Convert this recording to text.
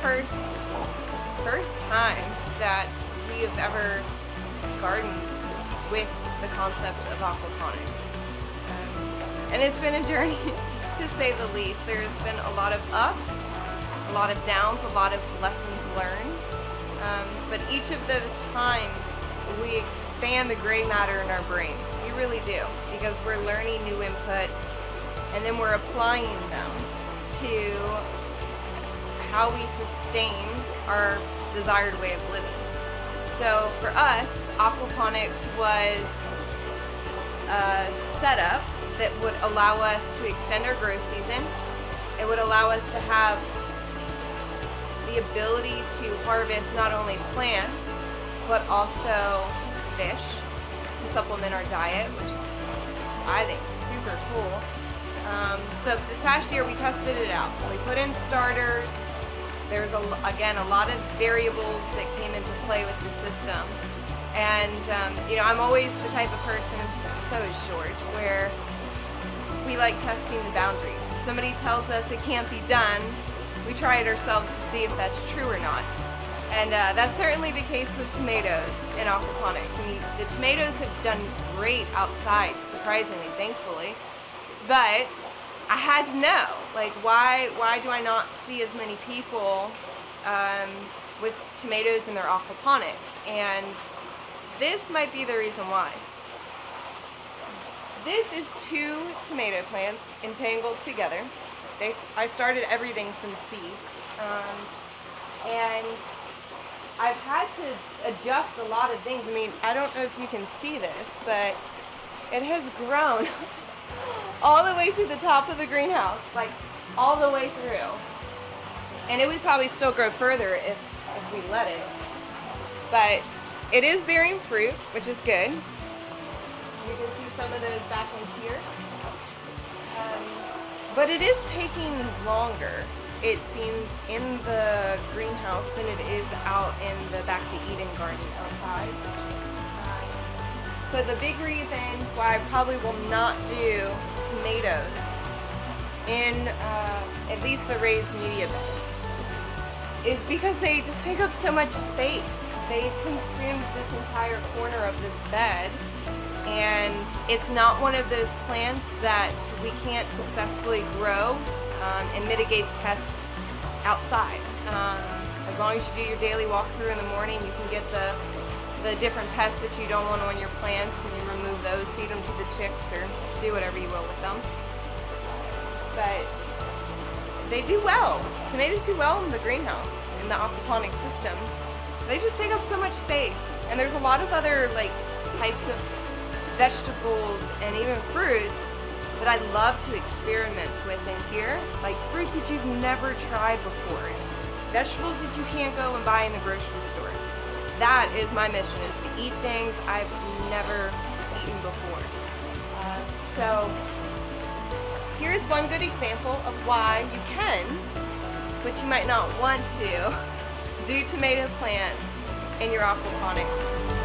first time that we have ever gardened with the concept of aquaponics. And it's been a journey to say the least. There's been a lot of ups, a lot of downs, a lot of lessons learned. But each of those times we expand the gray matter in our brain. We really do, because we're learning new inputs and then we're applying them to how we sustain our desired way of living. So for us, aquaponics was a setup that would allow us to extend our growth season. It would allow us to have the ability to harvest not only plants, but also fish to supplement our diet, which is, I think, super cool. So this past year we tested it out. We put in starters. There's, again, a lot of variables that came into play with the system. And, you know, I'm always the type of person, and so is George, where we like testing the boundaries. If somebody tells us it can't be done, we try it ourselves to see if that's true or not. And that's certainly the case with tomatoes in aquaponics. I mean, the tomatoes have done great outside, surprisingly, thankfully. But I had to know, like, why do I not see as many people with tomatoes in their aquaponics? And this might be the reason why. This is 2 tomato plants entangled together. I started everything from seed. And I've had to adjust a lot of things. I mean, I don't know if you can see this, but it has grown all the way to the top of the greenhouse, like all the way through. And it would probably still grow further if we let it. But it is bearing fruit, which is good. You can see some of those back in here. But it is taking longer, it seems, in the greenhouse than it is out in the Back to Eden garden outside. So the big reason why I probably will not do tomatoes in at least the raised media beds is because they just take up so much space. They've consumed this entire corner of this bed, and it's not one of those plants that we can't successfully grow and mitigate pests outside. As long as you do your daily walkthrough in the morning, you can get the different pests that you don't want on your plants, and you remove those, feed them to the chicks, or do whatever you will with them. But they do well. Tomatoes do well in the greenhouse, in the aquaponics system. They just take up so much space. And there's a lot of other types of vegetables and even fruits that I'd love to experiment with in here. Like fruit that you've never tried before. Vegetables that you can't go and buy in the grocery store. That is my mission, is to eat things I've never eaten before. So here's one good example of why you can, but you might not want to, do tomato plants in your aquaponics.